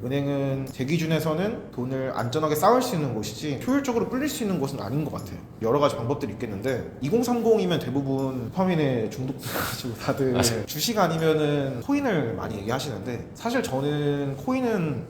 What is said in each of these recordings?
은행은 제 기준에서는 돈을 안전하게 쌓을 수 있는 곳이지 효율적으로 불릴 수 있는 곳은 아닌 것 같아요. 여러 가지 방법들이 있겠는데 2030이면 대부분 도파민에 중독돼가지고 다들 주식 아니면은 코인을 많이 얘기하시는데 사실 저는 코인은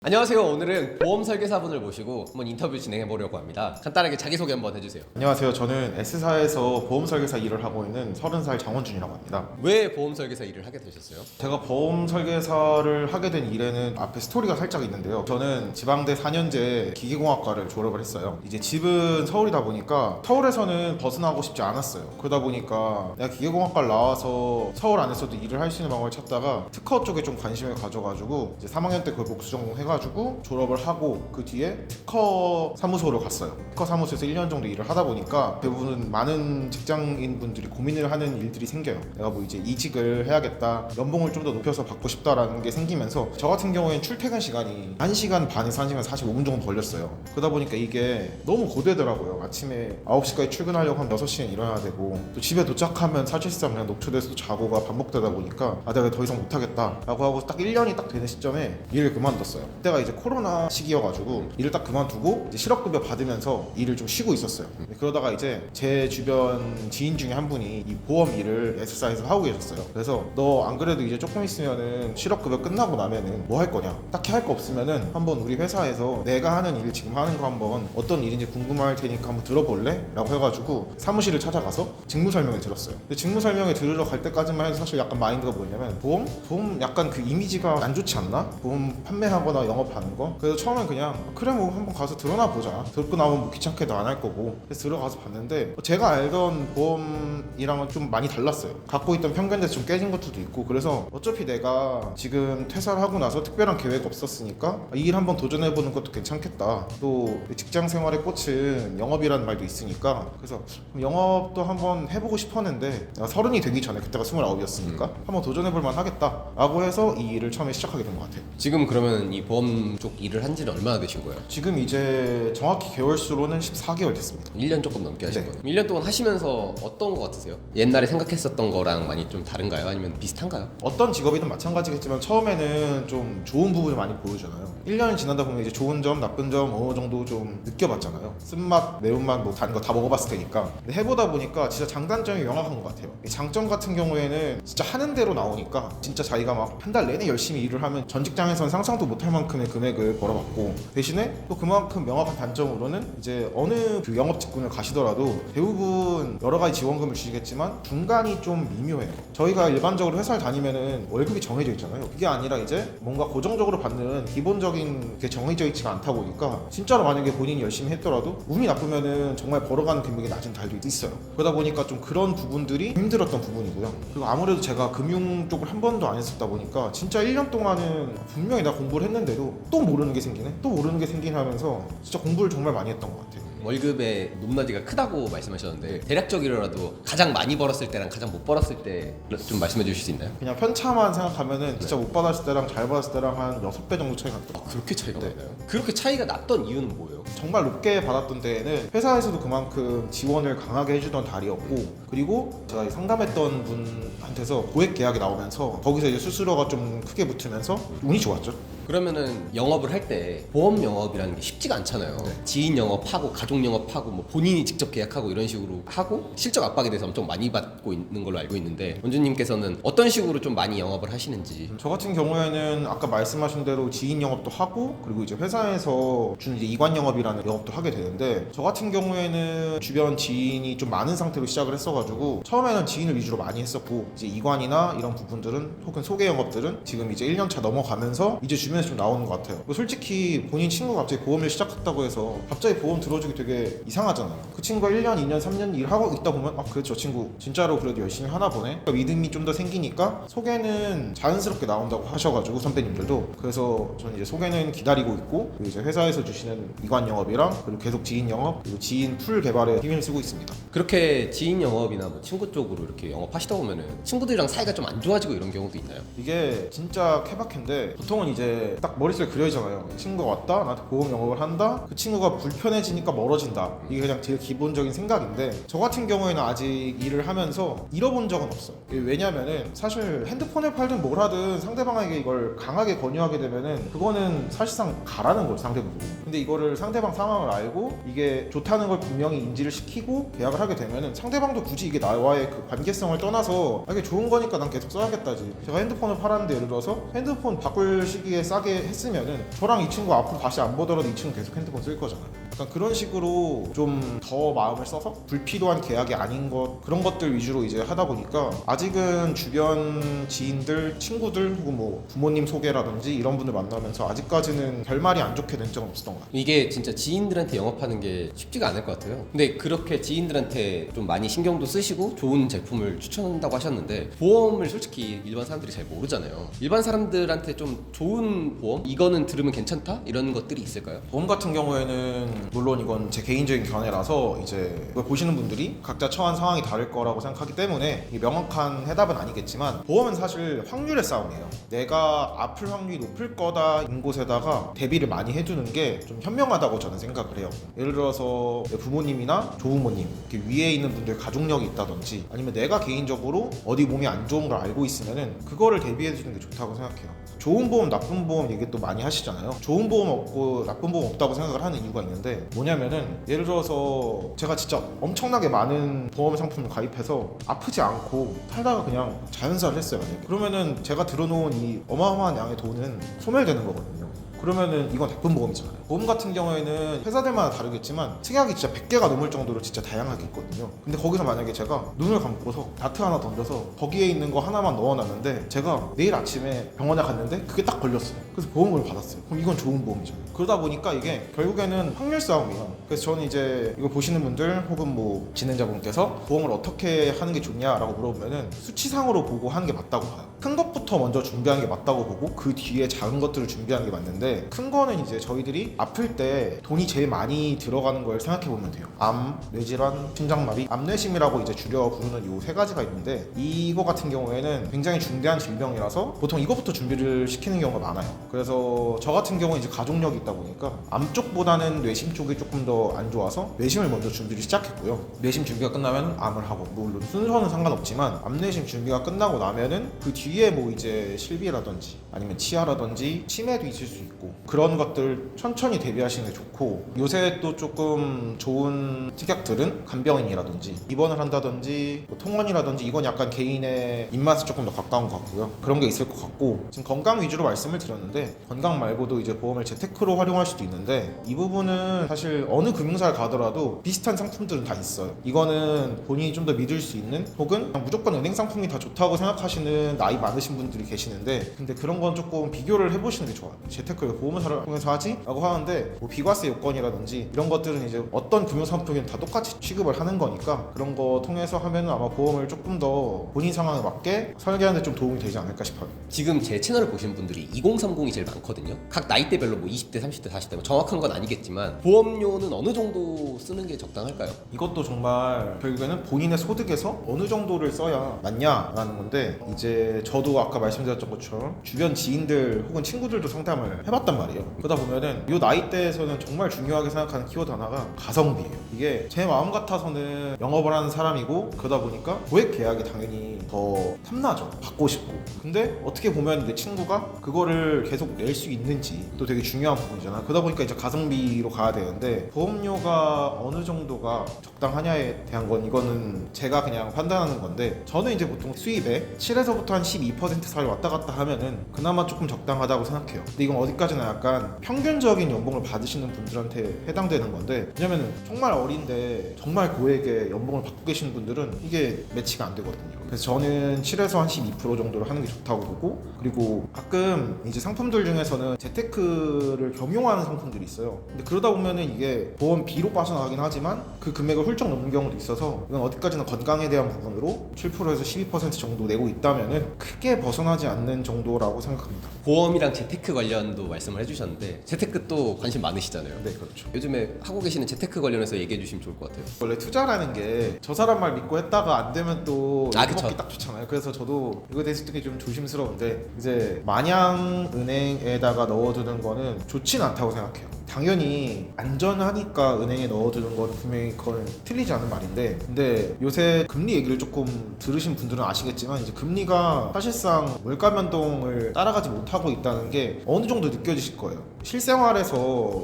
안녕하세요. 오늘은 보험 설계사분을 모시고 한번 인터뷰 진행해 보려고 합니다. 간단하게 자기소개 한번 해주세요. 안녕하세요. 저는 S사에서 보험 설계사 일을 하고 있는 30살 장원준이라고 합니다. 왜 보험 설계사 일을 하게 되셨어요? 제가 보험 설계사를 하게 된 일에는 앞에 스토리가 살짝 있는데요. 저는 지방대 4년제 기계공학과를 졸업을 했어요. 이제 집은 서울이다 보니까 서울에서는 벗어나고 싶지 않았어요. 그러다 보니까 내가 기계공학과를 나와서 서울 안에서도 일을 할 수 있는 방법을 찾다가 특허 쪽에 좀 관심을 가져가지고 이제 3학년 때 그걸 복수 전공해가지고 졸업을 하고 그 뒤에 특허 사무소로 갔어요. 특허 사무소에서 1년 정도 일을 하다 보니까 대부분 많은 직장인 분들이 고민을 하는 일들이 생겨요. 내가 뭐 이제 이직을 해야겠다, 연봉을 좀 더 높여서 받고 싶다라는 게 생기면서 저 같은 경우에는 출퇴근 시간이 1시간 반에서 1시간 45분 정도 걸렸어요. 그러다 보니까 이게 너무 고되더라고요. 아침에 9시까지 출근하려고 하면 6시에 일어나야 되고 또 집에 도착하면 사실상 그냥 녹초돼서 자고가 반복되다 보니까 내가 더 이상 못하겠다 라고 하고 딱 1년이 딱 되는 시점에 일을 그만뒀어요. 그때가 이제 코로나 시기여가지고 일을 딱 그만두고 이제 실업급여 받으면서 일을 좀 쉬고 있었어요. 그러다가 이제 제 주변 지인 중에 한 분이 이 보험 일을 S사에서 하고 계셨어요. 그래서 너 안 그래도 이제 조금 있으면은 실업급여 끝나고 나면은 뭐 할 거냐, 딱히 할 거 없으면은 한번 우리 회사에서 내가 하는 일, 지금 하는 거 한번 어떤 일인지 궁금할 테니까 한번 들어볼래? 라고 해가지고 사무실을 찾아가서 직무 설명을 들었어요. 근데 직무 설명을 들으러 갈 때까지만 해도 사실 약간 마인드가 뭐냐면 보험 약간 그 이미지가 안 좋지 않나? 보험 판매하거나 영업하는 거. 그래서 처음엔 그냥 그래 뭐 한번 가서 들어나 보자, 듣고 나면 뭐 귀찮게도 안 할 거고. 그래서 들어가서 봤는데 제가 알던 보험이랑은 좀 많이 달랐어요. 갖고 있던 편견에서 좀 깨진 것들도 있고. 그래서 어차피 내가 지금 퇴사를 하고 나서 특별한 계획 없었으니까 이 일 한번 도전해보는 것도 괜찮겠다. 또 직장 생활의 꽃은 영업이라는 말도 있으니까 그래서 영업도 한번 해보고 싶었는데 내가 30이 되기 전에, 그때가 29이었으니까 한번 도전해볼만 하겠다 라고 해서 이 일을 처음에 시작하게 된 것 같아요. 지금 그러면 이 보험 쪽 일을 한 지는 얼마나 되신 거예요? 지금 이제 정확히 개월수로는 14개월 됐습니다. 1년 조금 넘게 하신 네. 거예요? 1년 동안 하시면서 어떤 거 같으세요? 옛날에 생각했었던 거랑 많이 좀 다른가요? 아니면 비슷한가요? 어떤 직업이든 마찬가지겠지만 처음에는 좀 좋은 부분을 많이 보여주잖아요. 1년이 지나다 보면 이제 좋은 점, 나쁜 점 어느 정도 좀 느껴봤잖아요. 쓴맛, 매운맛 뭐 다른 거 다 먹어봤을 테니까. 근데 해보다 보니까 진짜 장단점이 명확한 것 같아요. 이 장점 같은 경우에는 진짜 하는 대로 나오니까 진짜 자기가 막 한 달 내내 열심히 일을 하면 전 직장에서는 상상도 못할 만큼의 금액을 벌어받고, 대신에 또 그만큼 명확한 단점으로는 이제 어느 그 영업 직군을 가시더라도 대부분 여러 가지 지원금을 주시겠지만 중간이 좀 미묘해요. 저희가 일반적으로 회사를 다니면은 월급이 정해져 있잖아요. 그게 아니라 이제 뭔가 고정적으로 받는 기본적인 게 정해져 있지가 않다 보니까 진짜로 만약에 본인이 열심히 했더라도 운이 나쁘면은 정말 벌어가는 금액이 낮은 달도 있어요. 그러다 보니까 좀 그런 부분들이 힘들었던 부분이고요. 그리고 아무래도 제가 금융 쪽을 한 번도 안 했었다 보니까 진짜 1년 동안은 분명히 나 공부를 했는데도 또 모르는 게 생기네? 또 모르는 게 생기네 하면서 진짜 공부를 정말 많이 했던 것 같아요. 월급의 높낮이가 크다고 말씀하셨는데 대략적으로라도 가장 많이 벌었을 때랑 가장 못 벌었을 때 좀 말씀해 주실 수 있나요? 그냥 편차만 생각하면은 진짜 못 받았을 때랑 잘 받았을 때랑 한 6배 정도 차이가 났더라고요. 그렇게 차이가 네. 나나요? 그렇게 차이가 났던 이유는 뭐예요? 정말 높게 받았던 데에는 회사에서도 그만큼 지원을 강하게 해주던 달이었고, 그리고 제가 상담했던 분한테서 고액 계약이 나오면서 거기서 이제 수수료가 좀 크게 붙으면서 운이 좋았죠. 그러면은 영업을 할 때 보험 영업이라는 게 쉽지가 않잖아요. 지인 영업하고 가족 영업하고 뭐 본인이 직접 계약하고 이런 식으로 하고 실적 압박에 대해서 엄청 많이 받고 있는 걸로 알고 있는데 원주님께서는 어떤 식으로 좀 많이 영업을 하시는지. 저 같은 경우에는 아까 말씀하신 대로 지인 영업도 하고, 그리고 이제 회사에서 주는 이제 이관 영업이라는 영업도 하게 되는데, 저 같은 경우에는 주변 지인이 좀 많은 상태로 시작을 했어가지고 처음에는 지인을 위주로 많이 했었고, 이제 이관이나 이런 부분들은 혹은 소개 영업들은 지금 이제 1년차 넘어가면서 이제 주변에서 좀 나오는 것 같아요. 솔직히 본인 친구가 갑자기 보험을 시작했다고 해서 갑자기 보험 들어주기 되게 이상하잖아요. 그 친구가 1년, 2년, 3년 일하고 있다 보면 그래 저 친구 진짜로 그래도 열심히 하나 보네, 믿음이 좀 더 생기니까 소개는 자연스럽게 나온다고 하셔가지고 선배님들도. 그래서 저는 이제 소개는 기다리고 있고, 그리고 이제 회사에서 주시는 이관 영업이랑 그리고 계속 지인 영업, 그리고 지인 풀 개발에 힘을 쓰고 있습니다. 그렇게 지인 영업이나 뭐 친구 쪽으로 이렇게 영업하시다 보면은 친구들이랑 사이가 좀 안 좋아지고 이런 경우도 있나요? 이게 진짜 케바케인데, 보통은 이제 이제 딱 머릿속에 그려지잖아요. 친구가 왔다, 나한테 보험 영업을 한다, 그 친구가 불편해지니까 멀어진다. 이게 그냥 제일 기본적인 생각인데, 저 같은 경우에는 아직 일을 하면서 잃어본 적은 없어요. 왜냐면은 사실 핸드폰을 팔든 뭘 하든 상대방에게 이걸 강하게 권유하게 되면은 그거는 사실상 가라는 거예요, 상대방도. 근데 이거를 상대방 상황을 알고 이게 좋다는 걸 분명히 인지를 시키고 계약을 하게 되면은 상대방도 굳이 이게 나와의 그 관계성을 떠나서 이게 좋은 거니까 난 계속 써야겠다지. 제가 핸드폰을 팔았는데 예를 들어서 핸드폰 바꿀 시기에 싸게 했으면은 저랑 이 친구 앞으로 다시 안 보더라도 이 친구 계속 핸드폰 쓸 거잖아요. 약간 그런 식으로 좀 더 마음을 써서 불필요한 계약이 아닌 것, 그런 것들 위주로 이제 하다 보니까 아직은 주변 지인들, 친구들 혹은 뭐 부모님 소개라든지 이런 분들 만나면서 아직까지는 결말이 안 좋게 된 적은 없었던 것 같아요. 이게 진짜 지인들한테 영업하는 게 쉽지가 않을 것 같아요. 근데 그렇게 지인들한테 좀 많이 신경도 쓰시고 좋은 제품을 추천한다고 하셨는데, 보험을 솔직히 일반 사람들이 잘 모르잖아요. 일반 사람들한테 좀 좋은 보험? 이거는 들으면 괜찮다? 이런 것들이 있을까요? 보험 같은 경우에는 물론 이건 제 개인적인 견해라서 이제 이걸 보시는 분들이 각자 처한 상황이 다를 거라고 생각하기 때문에 이게 명확한 해답은 아니겠지만, 보험은 사실 확률의 싸움이에요. 내가 아플 확률이 높을 거다인 곳에다가 대비를 많이 해두는 게 좀 현명하다고 저는 생각을 해요. 예를 들어서 내 부모님이나 조부모님, 이렇게 위에 있는 분들 가족력이 있다든지, 아니면 내가 개인적으로 어디 몸이 안 좋은 걸 알고 있으면은 그거를 대비해 주는 게 좋다고 생각해요. 좋은 보험, 나쁜 보험 얘기 또 많이 하시잖아요. 좋은 보험 없고 나쁜 보험 없다고 생각을 하는 이유가 있는데, 뭐냐면은 예를 들어서 제가 진짜 엄청나게 많은 보험 상품을 가입해서 아프지 않고 살다가 그냥 자연사를 했어요, 만약에. 그러면은 제가 들어놓은 이 어마어마한 양의 돈은 소멸되는 거거든요. 그러면은 이건 나쁜 보험이잖아요. 보험 같은 경우에는 회사들마다 다르겠지만 특약이 진짜 100개가 넘을 정도로 진짜 다양하게 있거든요. 근데 거기서 만약에 제가 눈을 감고서 다트 하나 던져서 거기에 있는 거 하나만 넣어놨는데 제가 내일 아침에 병원에 갔는데 그게 딱 걸렸어요. 그래서 보험금을 받았어요. 그럼 이건 좋은 보험이잖아요. 그러다 보니까 이게 결국에는 확률 싸움이에요. 그래서 저는 이제 이거 보시는 분들 혹은 뭐 진행자분께서 보험을 어떻게 하는 게 좋냐라고 물어보면은 수치상으로 보고 하는 게 맞다고 봐요. 큰 것부터 먼저 준비하는 게 맞다고 보고 그 뒤에 작은 것들을 준비하는 게 맞는데, 큰 거는 이제 저희들이 아플 때 돈이 제일 많이 들어가는 걸 생각해 보면 돼요. 암, 뇌질환, 심장마비, 암뇌심이라고 이제 줄여 부르는 요 세 가지가 있는데, 이거 같은 경우에는 굉장히 중대한 질병이라서 보통 이거부터 준비를 시키는 경우가 많아요. 그래서 저 같은 경우는 이제 가족력이 있다 보니까 암 쪽보다는 뇌심 쪽이 조금 더 안 좋아서 뇌심을 먼저 준비를 시작했고요. 뇌심 준비가 끝나면 암을 하고, 물론 순서는 상관없지만 암뇌심 준비가 끝나고 나면은 그 뒤에 뭐 이제 실비라든지 아니면 치아라든지 치매도 있을 수 있고, 그런 것들 천천히 대비하시는 게 좋고, 요새 또 조금 좋은 특약들은 간병인이라든지 입원을 한다든지 뭐 통원이라든지, 이건 약간 개인의 입맛에 조금 더 가까운 것 같고요. 그런 게 있을 것 같고, 지금 건강 위주로 말씀을 드렸는데 건강 말고도 이제 보험을 재테크로 활용할 수도 있는데, 이 부분은 사실 어느 금융사를 가더라도 비슷한 상품들은 다 있어요. 이거는 본인이 좀 더 믿을 수 있는, 혹은 그냥 무조건 은행 상품이 다 좋다고 생각하시는 나이 많으신 분들이 계시는데, 근데 그런 건 조금 비교를 해보시는 게 좋아요. 재테크를 보험사를 통해서 하지? 라고 하는데, 뭐 비과세 요건이라든지 이런 것들은 이제 어떤 금융상품이든 다 똑같이 취급을 하는 거니까, 그런 거 통해서 하면 아마 보험을 조금 더 본인 상황에 맞게 설계하는 데 좀 도움이 되지 않을까 싶어요. 지금 제 채널을 보시는 분들이 2030이 제일 많거든요. 각 나이대별로 뭐 20대, 30대, 40대 뭐 정확한 건 아니겠지만, 보험료는 어느 정도 쓰는 게 적당할까요? 이것도 정말 결국에는 본인의 소득에서 어느 정도를 써야 맞냐라는 건데, 이제 저도 아까 말씀드렸던 것처럼 주변 지인들 혹은 친구들도 상담을 해봤단 말이에요. 그러다 보면은 이 나이대에서는 정말 중요하게 생각하는 키워드 하나가 가성비예요. 이게 제 마음 같아서는 영업을 하는 사람이고, 그러다 보니까 고액 계약이 당연히 더 탐나죠. 받고 싶고. 근데 어떻게 보면 내 친구가 그거를 계속 낼 수 있는지 또 되게 중요한 부분이잖아. 그러다 보니까 이제 가성비로 가야 되는데, 보험료가 어느 정도가 적당하냐에 대한 건 이거는 제가 그냥 판단하는 건데, 저는 이제 보통 수입의 7에서부터 한 12% 사이 왔다 갔다 하면은 그나마 조금 적당하다고 생각해요. 근데 이건 어디까지나 약간 평균적인 연봉을 받으시는 분들한테 해당되는 건데, 왜냐면은 정말 어린데 정말 고액의 연봉을 받고 계시는 분들은 이게 매치가 안 되거든요. 그래서 저는 7에서 한 12% 정도를 하는 게 좋다고 보고, 그리고 가끔 이제 상품들 중에서는 재테크를 겸용하는 상품들이 있어요. 근데 그러다 보면은 이게 보험비로 빠져나가긴 하지만 그 금액을 훌쩍 넘는 경우도 있어서, 이건 어디까지나 건강에 대한 부분으로 7%에서 12% 정도 내고 있다면은 크게 벗어나지 않는 정도라고 생각합니다. 보험이랑 재테크 관련도 말씀을 해주셨는데, 재테크 또 관심 많으시잖아요. 네, 그렇죠. 요즘에 하고 계시는 재테크 관련해서 얘기해 주시면 좋을 것 같아요. 원래 투자라는 게 저 사람 말 믿고 했다가 안 되면 또 먹기 딱 좋잖아요. 그래서 저도 이거 대해서 되게 좀 조심스러운데 이제 마냥 은행에다가 넣어두는 거는 좋진 않다고 생각해요. 당연히 안전하니까 은행에 넣어두는 건 분명히 그건 틀리지 않은 말인데, 근데 요새 금리 얘기를 조금 들으신 분들은 아시겠지만 이제 금리가 사실상 물가 변동을 따라가지 못하고 있다는 게 어느 정도 느껴지실 거예요. 실생활에서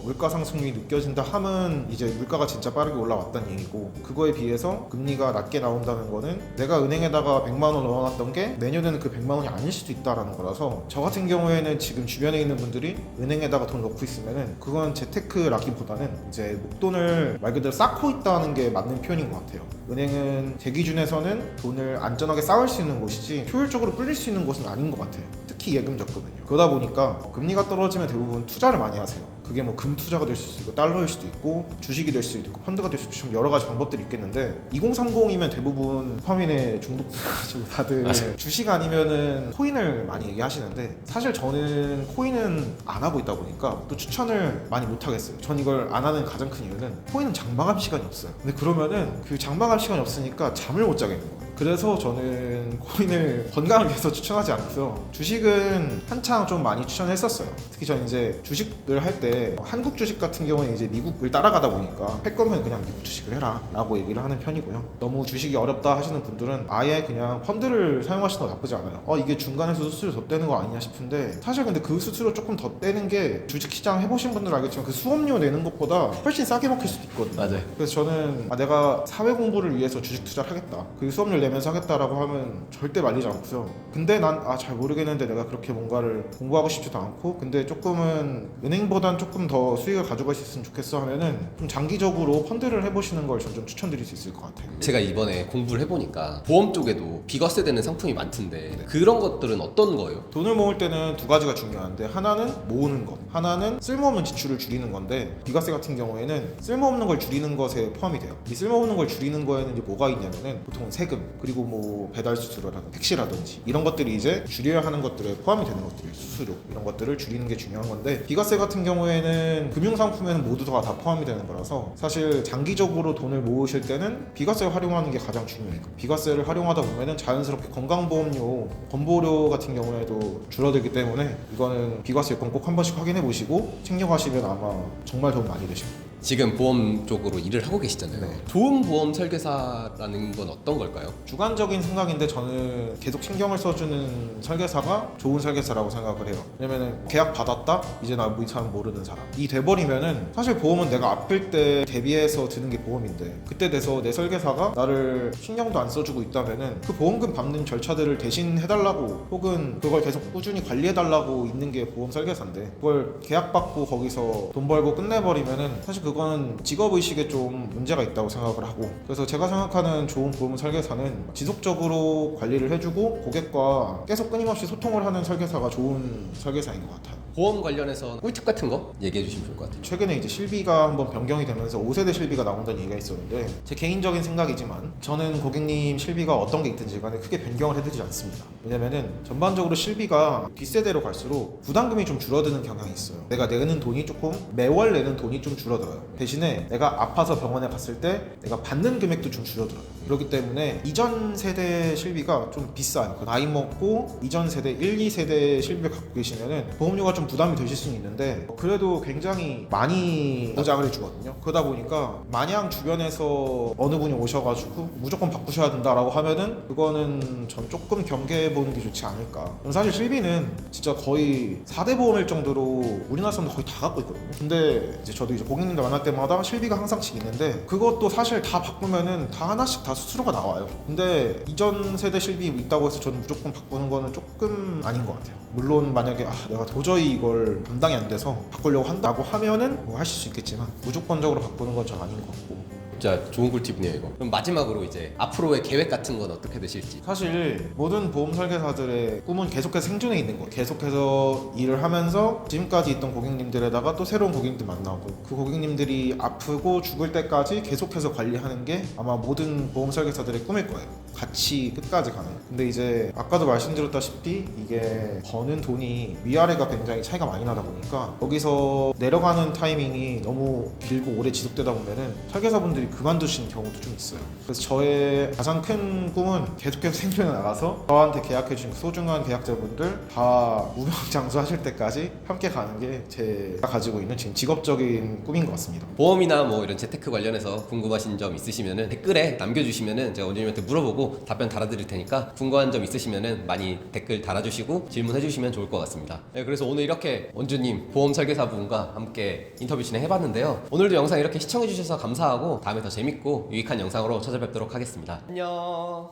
물가 상승률이 느껴진다 하면 이제 물가가 진짜 빠르게 올라왔다는 얘기고, 그거에 비해서 금리가 낮게 나온다는 거는 내가 은행에다가 100만 원 넣어놨던 게 내년에는 그 100만 원이 아닐 수도 있다라는 거라서, 저 같은 경우에는 지금 주변에 있는 분들이 은행에다가 돈 넣고 있으면은 그건 재테크라기보다는 이제 목돈을 말 그대로 쌓고 있다는 게 맞는 표현인 것 같아요. 은행은 제 기준에서는 돈을 안전하게 쌓을 수 있는 곳이지 효율적으로 불릴 수 있는 곳은 아닌 것 같아요. 특히 예금 적금은요. 그러다 보니까 금리가 떨어지면 대부분 투자를 많이 하세요. 그게 뭐 금 투자가 될 수도 있고 달러일 수도 있고 주식이 될 수도 있고 펀드가 될 수도 있고 여러 가지 방법들이 있겠는데, 2030이면 대부분 도파민에 중독돼가지고 다들 주식 아니면은 코인을 많이 얘기하시는데, 사실 저는 코인은 안 하고 있다 보니까 또 추천을 많이 못 하겠어요. 전 이걸 안 하는 가장 큰 이유는 코인은 장마감 시간이 없어요. 근데 그러면은 그 장마감 시간이 없으니까 잠을 못 자겠는 거예요. 그래서 저는 코인을 건강을 위해서 추천하지 않고요. 주식은 한창 좀 많이 추천했었어요. 특히 저는 이제 주식을 할 때 한국 주식 같은 경우는 이제 미국을 따라가다 보니까 할 거면 그냥 미국 주식을 해라 라고 얘기를 하는 편이고요. 너무 주식이 어렵다 하시는 분들은 아예 그냥 펀드를 사용하시는 거 나쁘지 않아요. 이게 중간에서 수수료 더 떼는 거 아니냐 싶은데, 사실 근데 그 수수료 조금 더 떼는 게 주식시장 해보신 분들은 알겠지만 그 수업료 내는 것보다 훨씬 싸게 먹힐 수도 있거든요. 맞아요. 그래서 저는 내가 사회 공부를 위해서 주식 투자를 하겠다, 그 수업료를 내면서 하겠다라고 하면 절대 말리지 않고요. 근데 난 잘 모르겠는데 내가 그렇게 뭔가를 공부하고 싶지도 않고 근데 조금은 은행보단 조금 더 수익을 가져갈 수 있으면 좋겠어 하면은 좀 장기적으로 펀드를 해보시는 걸 좀 추천드릴 수 있을 것 같아요. 제가 이번에 공부를 해보니까 보험 쪽에도 비과세되는 상품이 많던데 그런 것들은 어떤 거예요? 돈을 모을 때는 두 가지가 중요한데, 하나는 모으는 것, 하나는 쓸모없는 지출을 줄이는 건데, 비과세 같은 경우에는 쓸모없는 걸 줄이는 것에 포함이 돼요. 이 쓸모없는 걸 줄이는 거에는 이제 뭐가 있냐면은 보통 세금, 그리고 뭐 배달 수수료라든지 택시라든지 이런 것들이 이제 줄여야 하는 것들에 포함이 되는 것들이 수수료, 이런 것들을 줄이는 게 중요한 건데, 비과세 같은 경우에는 금융상품에는 모두 다 포함이 되는 거라서 사실 장기적으로 돈을 모으실 때는 비과세를 활용하는 게 가장 중요해요. 비과세를 활용하다 보면은 자연스럽게 건강보험료, 건보료 같은 경우에도 줄어들기 때문에 이거는 비과세 요건 꼭 한 번씩 확인해 보시고 챙겨가시면 아마 정말 도움 많이 되실 거예요. 지금 보험 쪽으로 일을 하고 계시잖아요. 네. 좋은 보험 설계사라는 건 어떤 걸까요? 주관적인 생각인데 저는 계속 신경을 써주는 설계사가 좋은 설계사라고 생각을 해요. 왜냐면은 계약 받았다? 이제 나 이 사람 모르는 사람 이 돼버리면은, 사실 보험은 내가 아플 때 대비해서 드는 게 보험인데, 그때 돼서 내 설계사가 나를 신경도 안 써주고 있다면은 그 보험금 받는 절차들을 대신 해달라고, 혹은 그걸 계속 꾸준히 관리해달라고 있는 게 보험 설계사인데, 그걸 계약받고 거기서 돈 벌고 끝내버리면은 사실 그거는 직업의식에 좀 문제가 있다고 생각을 하고, 그래서 제가 생각하는 좋은 보험 설계사는 지속적으로 관리를 해주고 고객과 계속 끊임없이 소통을 하는 설계사가 좋은 설계사인 것 같아요. 보험 관련해서 꿀팁 같은 거 얘기해 주시면 좋을 것 같아요. 최근에 이제 실비가 한번 변경이 되면서 5세대 실비가 나온다는 얘기가 있었는데, 제 개인적인 생각이지만 저는 고객님 실비가 어떤 게 있든지 간에 크게 변경을 해드리지 않습니다. 왜냐면은 전반적으로 실비가 뒷세대로 갈수록 부담금이 좀 줄어드는 경향이 있어요. 내가 내는 돈이 조금, 매월 내는 돈이 좀 줄어들어요. 대신에 내가 아파서 병원에 갔을 때 내가 받는 금액도 좀 줄어들어요. 그렇기 때문에 이전 세대 실비가 좀 비싸요. 나이 먹고 이전 세대 1, 2세대 실비를 갖고 계시면은 보험료가 좀 부담이 되실 수는 있는데, 그래도 굉장히 많이 보장을 해주거든요. 그러다 보니까 마냥 주변에서 어느 분이 오셔가지고 무조건 바꾸셔야 된다라고 하면은 그거는 전 조금 경계해보는 게 좋지 않을까. 사실 실비는 진짜 거의 4대 보험일 정도로 우리나라 사람들 거의 다 갖고 있거든요. 근데 이제 저도 이제 고객님들 만날 때마다 실비가 항상씩 있는데, 그것도 사실 다 바꾸면은 다 하나씩 다 수수료가 나와요. 근데 이전 세대 실비 있다고 해서 저는 무조건 바꾸는 거는 조금 아닌 것 같아요. 물론 만약에 내가 도저히 이걸 감당이 안 돼서 바꾸려고 한다고 하면은 뭐 하실 수 있겠지만, 무조건적으로 바꾸는 건 전 아닌 것 같고. 진짜 좋은 꿀팁이네요 이거. 그럼 마지막으로 이제 앞으로의 계획 같은 건 어떻게 되실지. 사실 모든 보험 설계사들의 꿈은 계속해서 생존해 있는 거예요. 계속해서 일을 하면서 지금까지 있던 고객님들에다가 또 새로운 고객님들 만나고, 그 고객님들이 아프고 죽을 때까지 계속해서 관리하는 게 아마 모든 보험 설계사들의 꿈일 거예요. 같이 끝까지 가는. 근데 이제 아까도 말씀드렸다시피 이게 버는 돈이 위아래가 굉장히 차이가 많이 나다 보니까 여기서 내려가는 타이밍이 너무 길고 오래 지속되다 보면은 설계사분들이 그만두시는 경우도 좀 있어요. 그래서 저의 가장 큰 꿈은 계속해서 생존해 나가서 저한테 계약해주신 소중한 계약자분들 다 무명장수하실 때까지 함께 가는 게 제가 가지고 있는 지금 직업적인 꿈인 것 같습니다. 보험이나 뭐 이런 재테크 관련해서 궁금하신 점 있으시면은 댓글에 남겨주시면은 제가 원주님한테 물어보고 답변 달아드릴 테니까 궁금한 점 있으시면은 많이 댓글 달아주시고 질문해주시면 좋을 것 같습니다. 네, 그래서 오늘 이렇게 원주님 보험 설계사분과 함께 인터뷰 진행해봤는데요. 오늘도 영상 이렇게 시청해주셔서 감사하고 다음에 더 재밌고 유익한 영상으로 찾아뵙도록 하겠습니다. 안녕.